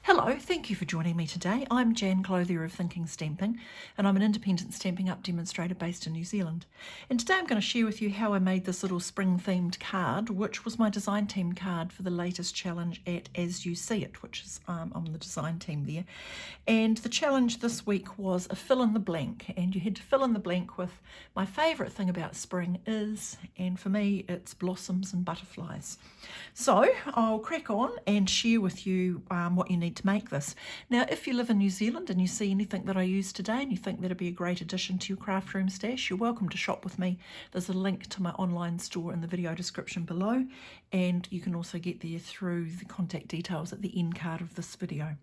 Hello, thank you for joining me today. I'm Jan Clothier of Thinking Stamping, and I'm an independent Stampin' Up demonstrator based in New Zealand. And today I'm going to share with you how I made this little spring-themed card, which was my design team card for the latest challenge at As You See It, which is on the design team there. And the challenge this week was a fill in the blank, and you had to fill in the blank with my favourite thing about spring is, and for me it's blossoms and butterflies. So I'll crack on and share with you what you need to make this. Now, if you live in New Zealand and you see anything that I use today and you think that'd be a great addition to your craft room stash, you're welcome to shop with me. There's a link to my online store in the video description below, and you can also get there through the contact details at the end card of this video.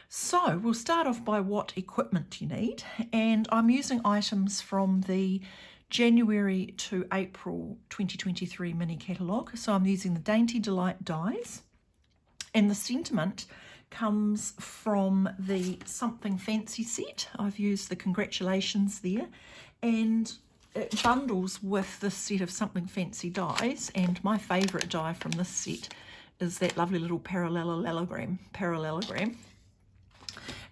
So we'll start off by what equipment you need, and I'm using items from the January to April 2023 mini catalogue. So I'm using the Dainty Delight dies, and the sentiment comes from the Something Fancy set. I've used the Congratulations there, and it bundles with this set of Something Fancy dies, and my favourite die from this set is that lovely little parallelogram.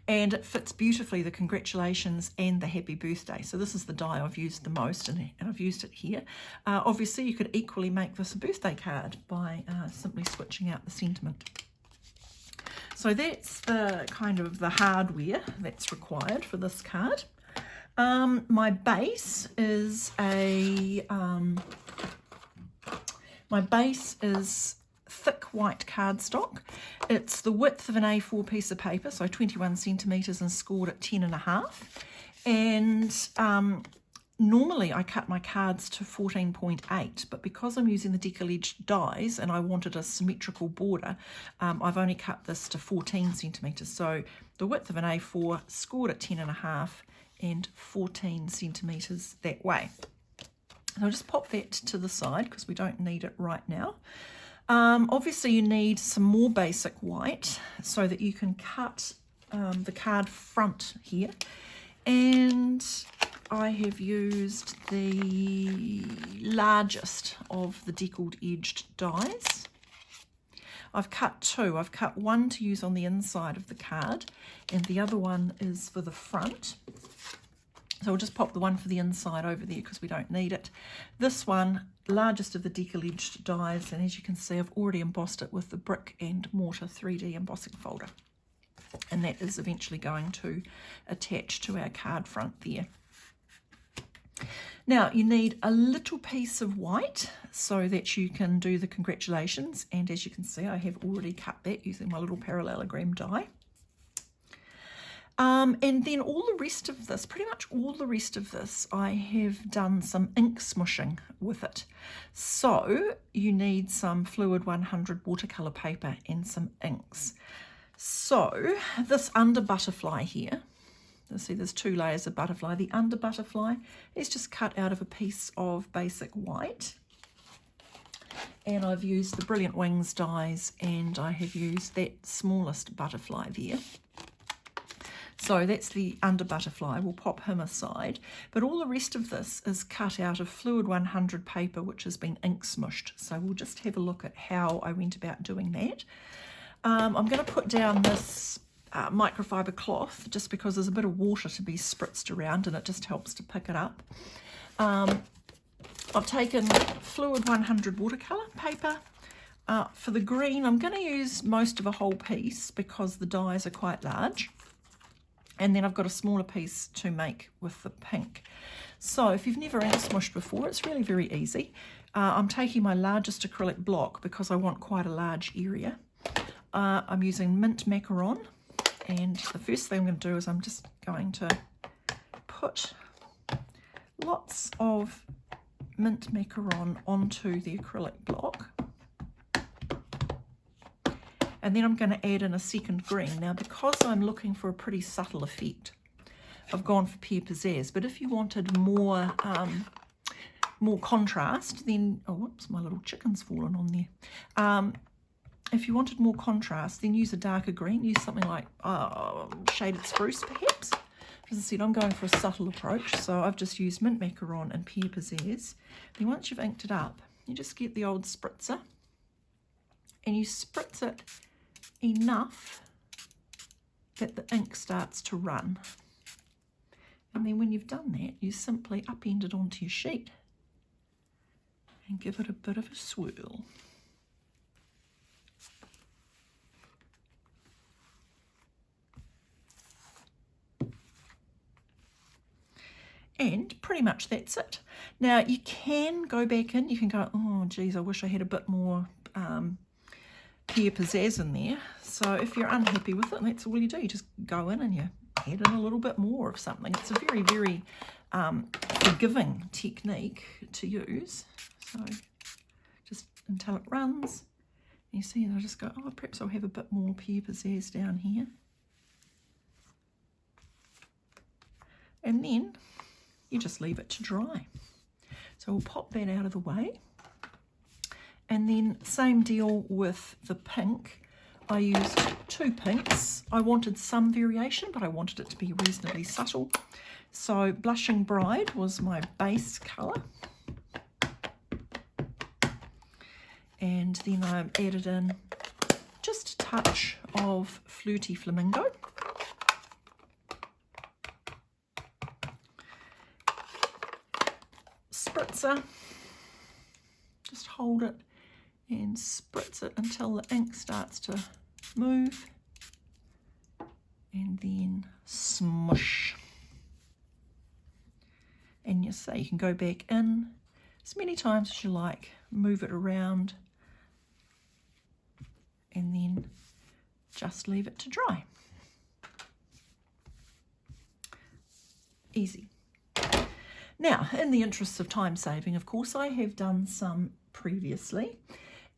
And it fits beautifully the congratulations and the happy birthday. So this is the die I've used the most, and I've used it here. Obviously you could equally make this a birthday card by simply switching out the sentiment. So that's the kind of the hardware that's required for this card. My base is thick white cardstock. It's the width of an A4 piece of paper, so 21 centimetres, and scored at 10.5. And normally I cut my cards to 14.8, but because I'm using the decal-edged dies and I wanted a symmetrical border, I've only cut this to 14 centimetres. So the width of an A4, scored at 10.5, and 14 centimetres that way. And I'll just pop that to the side because we don't need it right now. Obviously you need some more basic white so that you can cut the card front here, and I have used the largest of the deckled edged dies. I've cut two. I've cut one to use on the inside of the card, and the other one is for the front. So we'll just pop the one for the inside over there because we don't need it. This one, largest of the decal-edged dies, and as you can see I've already embossed it with the brick and mortar 3D embossing folder. And that is eventually going to attach to our card front there. Now you need a little piece of white so that you can do the congratulations, and as you can see I have already cut that using my little parallelogram die. And then all the rest of this, pretty much all the rest of this, I have done some ink smooshing with it. So you need some Fluid 100 watercolour paper and some inks. So this under butterfly here, you'll see there's two layers of butterfly. The under butterfly is just cut out of a piece of basic white. And I've used the Brilliant Wings dies, and I have used that smallest butterfly there. So that's the under butterfly, we'll pop him aside. But all the rest of this is cut out of Fluid 100 paper, which has been ink smooshed. So we'll just have a look at how I went about doing that. I'm going to put down this microfiber cloth just because there's a bit of water to be spritzed around and it just helps to pick it up. I've taken Fluid 100 watercolour paper. For the green, I'm going to use most of a whole piece because the dies are quite large. And then I've got a smaller piece to make with the pink. So if you've never ink smooshed before, it's really very easy. I'm taking my largest acrylic block because I want quite a large area. I'm using mint macaron, and the first thing I'm going to do is I'm just going to put lots of mint macaron onto the acrylic block. And then I'm going to add in a second green. Now, because I'm looking for a pretty subtle effect, I've gone for Pear Pizzazz. But if you wanted more contrast, then, oh, whoops, my little chicken's fallen on there. If you wanted more contrast, then use a darker green. Use something like Shaded Spruce, perhaps. As I said, I'm going for a subtle approach, so I've just used mint macaron and Pear Pizzazz. Then once you've inked it up, you just get the old spritzer, and you spritz it enough that the ink starts to run. And then when you've done that, you simply upend it onto your sheet and give it a bit of a swirl. And pretty much that's it. Now you can go back in, you can go, oh geez, I wish I had a bit more pear pizzazz in there. So if you're unhappy with it, that's all you do. You just go in and you add in a little bit more of something. It's a very, very forgiving technique to use. So just until it runs, you see, and I just go, oh, perhaps I'll have a bit more pear pizzazz down here. And then you just leave it to dry. So we'll pop that out of the way. And then same deal with the pink. I used 2 pinks. I wanted some variation, but I wanted it to be reasonably subtle. So Blushing Bride was my base colour. And then I added in just a touch of Flirty Flamingo. Spritzer, just hold it and spritz it until the ink starts to move, and then smoosh. And you say you can go back in as many times as you like, move it around, and then just leave it to dry. Easy. Now, in the interests of time saving, of course, I have done some previously,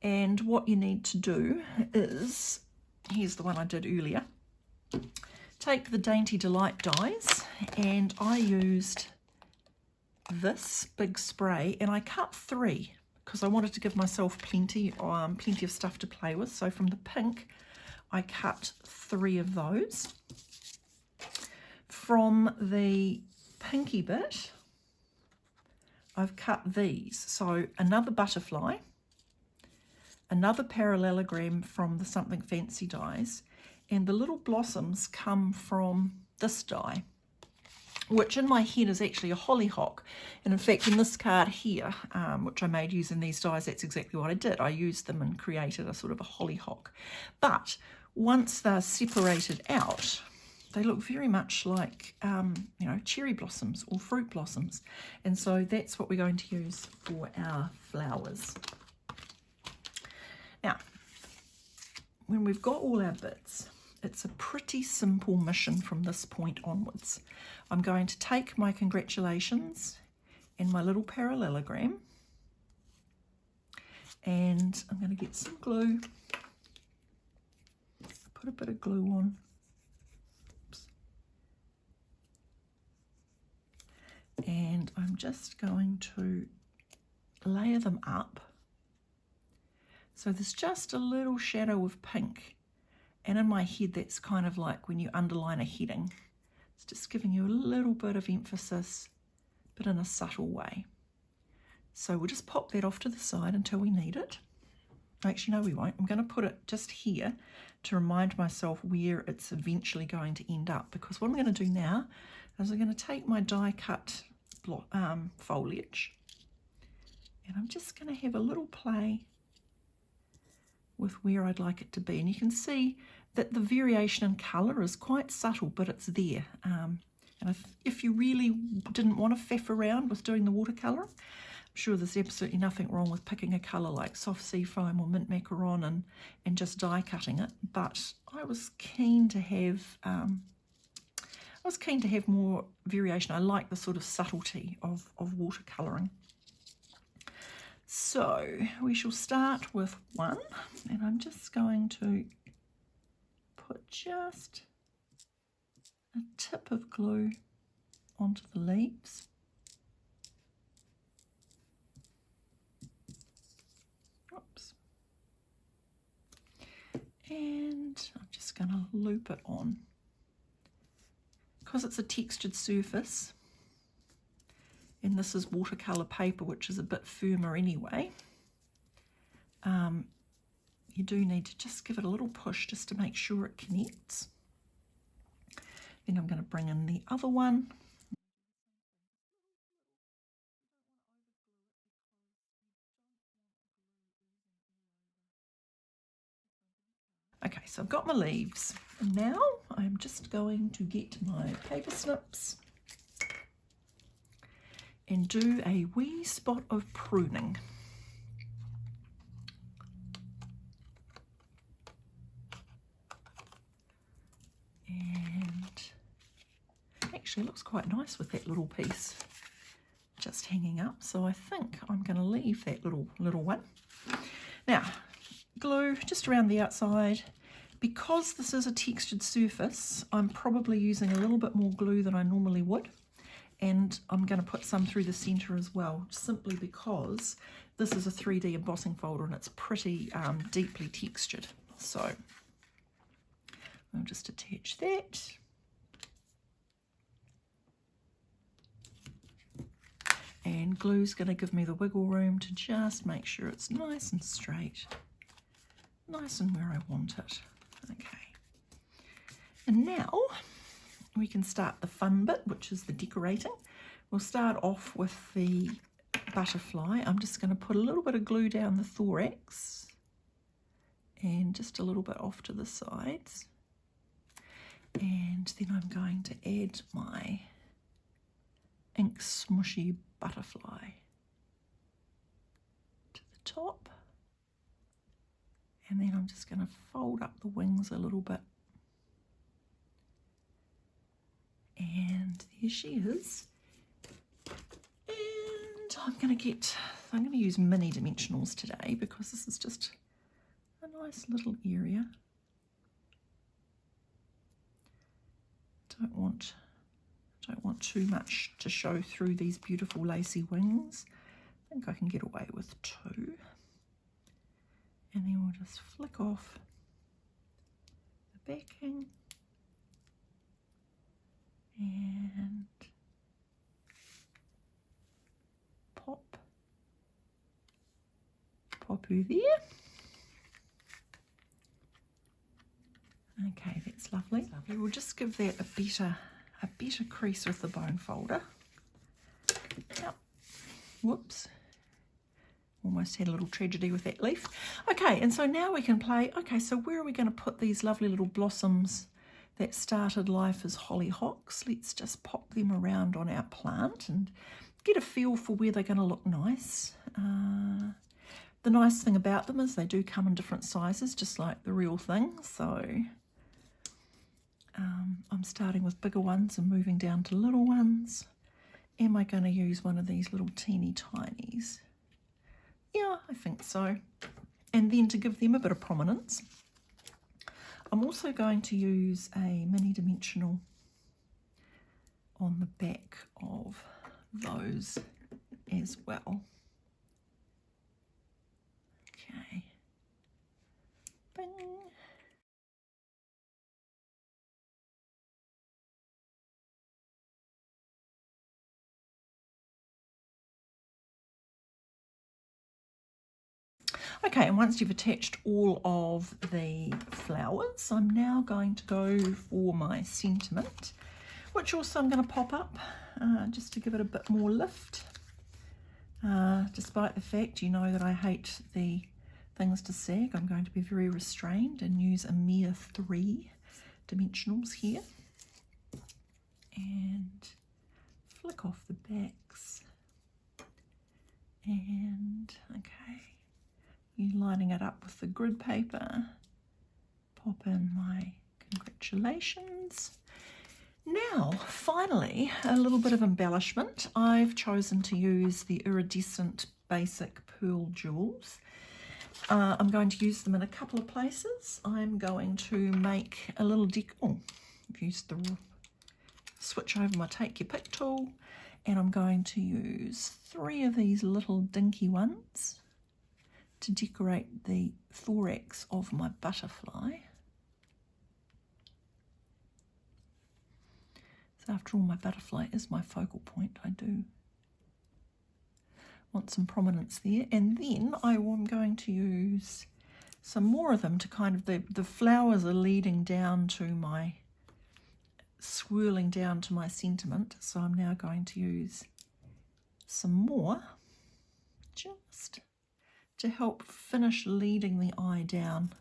and what you need to do is, here's the one I did earlier, take the Dainty Delight dies, and I used this big spray, and I cut 3 because I wanted to give myself plenty of stuff to play with. So from the pink, I cut 3 of those. From the pinky bit, I've cut these. So another butterfly, another parallelogram from the Something Fancy dies, and the little blossoms come from this die, which in my head is actually a hollyhock. And in fact, in this card here, which I made using these dies, that's exactly what I did. I used them and created a sort of a hollyhock. But once they're separated out, they look very much like, you know, cherry blossoms or fruit blossoms. And so that's what we're going to use for our flowers. Now, when we've got all our bits, it's a pretty simple mission from this point onwards. I'm going to take my congratulations and my little parallelogram, and I'm going to get some glue, put a bit of glue on. And I'm just going to layer them up. So there's just a little shadow of pink. And in my head, that's kind of like when you underline a heading. It's just giving you a little bit of emphasis, but in a subtle way. So we'll just pop that off to the side until we need it. Actually, no, we won't. I'm going to put it just here to remind myself where it's eventually going to end up. Because what I'm going to do now is I'm going to take my die cut foliage, and I'm just going to have a little play with where I'd like it to be. And you can see that the variation in colour is quite subtle, but it's there. And if you really didn't want to faff around with doing the watercolour, I'm sure there's absolutely nothing wrong with picking a colour like soft sea foam or mint macaron and just die cutting it. But I was keen to have more variation. I like the sort of subtlety of watercolouring. So we shall start with 1, and I'm just going to put just a tip of glue onto the leaves. Oops. And I'm just going to loop it on. Because it's a textured surface, and this is watercolour paper, which is a bit firmer anyway, you do need to just give it a little push just to make sure it connects. Then I'm going to bring in the other one. Okay, so I've got my leaves. And now I'm just going to get my paper snips and do a wee spot of pruning. And actually it looks quite nice with that little piece just hanging up, so I think I'm going to leave that little one. Now, glue just around the outside. Because this is a textured surface, I'm probably using a little bit more glue than I normally would, and I'm going to put some through the centre as well, simply because this is a 3D embossing folder and it's pretty deeply textured. So I'll just attach that. And glue's going to give me the wiggle room to just make sure it's nice and straight, nice and where I want it. Okay. And now we can start the fun bit, which is the decorating. We'll start off with the butterfly. I'm just going to put a little bit of glue down the thorax and just a little bit off to the sides. And then I'm going to add my ink smooshy butterfly to the top. And then I'm just going to fold up the wings a little bit. And there she is. And I'm going to use mini dimensionals today because this is just a nice little area. Don't want too much to show through these beautiful lacy wings. I think I can get away with 2. And then we'll just flick off the backing and pop her there. Okay, that's lovely. We'll just give that a better crease with the bone folder. Yep. Whoops. Almost had a little tragedy with that leaf. Okay, and so now we can play, okay, so where are we going to put these lovely little blossoms that started life as hollyhocks? Let's just pop them around on our plant and get a feel for where they're going to look nice. The nice thing about them is they do come in different sizes, just like the real thing. So I'm starting with bigger ones and moving down to little ones. Am I going to use one of these little teeny tinies? Yeah, I think so. And then to give them a bit of prominence, I'm also going to use a mini dimensional on the back of those as well. Okay. Bing. Okay, and once you've attached all of the flowers, I'm now going to go for my sentiment, which also I'm going to pop up just to give it a bit more lift. Despite the fact you know that I hate the things to sag, I'm going to be very restrained and use a mere 3 dimensionals here. And flick off the backs. And, okay. Lining it up with the grid paper, pop in my congratulations. Now, finally, a little bit of embellishment. I've chosen to use the iridescent basic pearl jewels. I'm going to use them in a couple of places. I'm going to make a little I've used the switch over my take your pick tool, and I'm going to use 3 of these little dinky ones to decorate the thorax of my butterfly. So after all, my butterfly is my focal point. I do want some prominence there. And then I am going to use some more of them to kind of, the flowers are leading down to my swirling down to my sentiment, so I'm now going to use some more just to help finish leading the eye down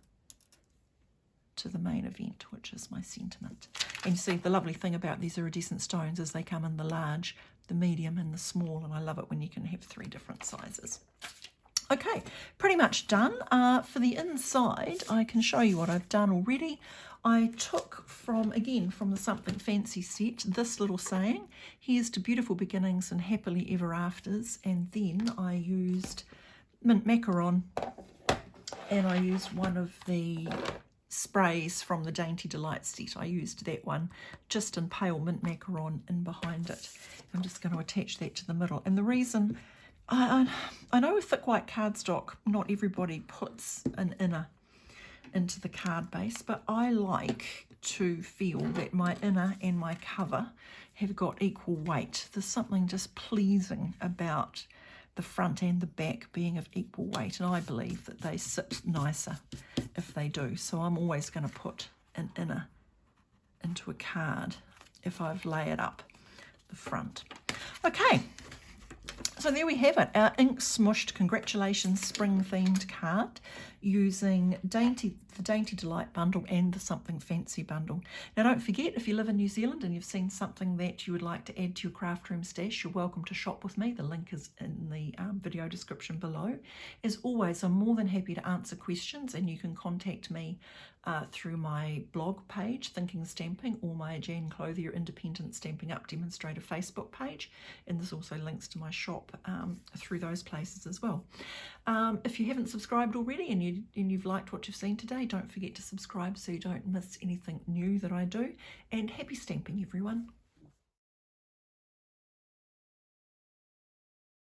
to the main event, which is my sentiment. And you see, the lovely thing about these iridescent stones is they come in the large, the medium and the small, and I love it when you can have 3 different sizes. Okay, pretty much done. For the inside, I can show you what I've done already. I took from the Something Fancy set, this little saying, here's to beautiful beginnings and happily ever afters, and then I used mint macaron, and I used one of the sprays from the Dainty Delight set. I used that one just in pale mint macaron in behind it. I'm just going to attach that to the middle, and the reason, I know with thick white cardstock not everybody puts an inner into the card base, but I like to feel that my inner and my cover have got equal weight. There's something just pleasing about the front and the back being of equal weight, and I believe that they sit nicer if they do. So I'm always going to put an inner into a card if I've layered up the front. Okay, so there we have it, our ink smooshed congratulations spring themed card using the Dainty Delight bundle and the Something Fancy bundle. Now don't forget, if you live in New Zealand and you've seen something that you would like to add to your craft room stash, you're welcome to shop with me. The link is in the video description below. As always, I'm more than happy to answer questions, and you can contact me through my blog page, Thinking Stamping, or my Jan Clothier Independent Stampin' Up Demonstrator Facebook page, and there's also links to my shop through those places as well. If you haven't subscribed already and you've liked what you've seen today, don't forget to subscribe so you don't miss anything new that I do, and happy stamping everyone.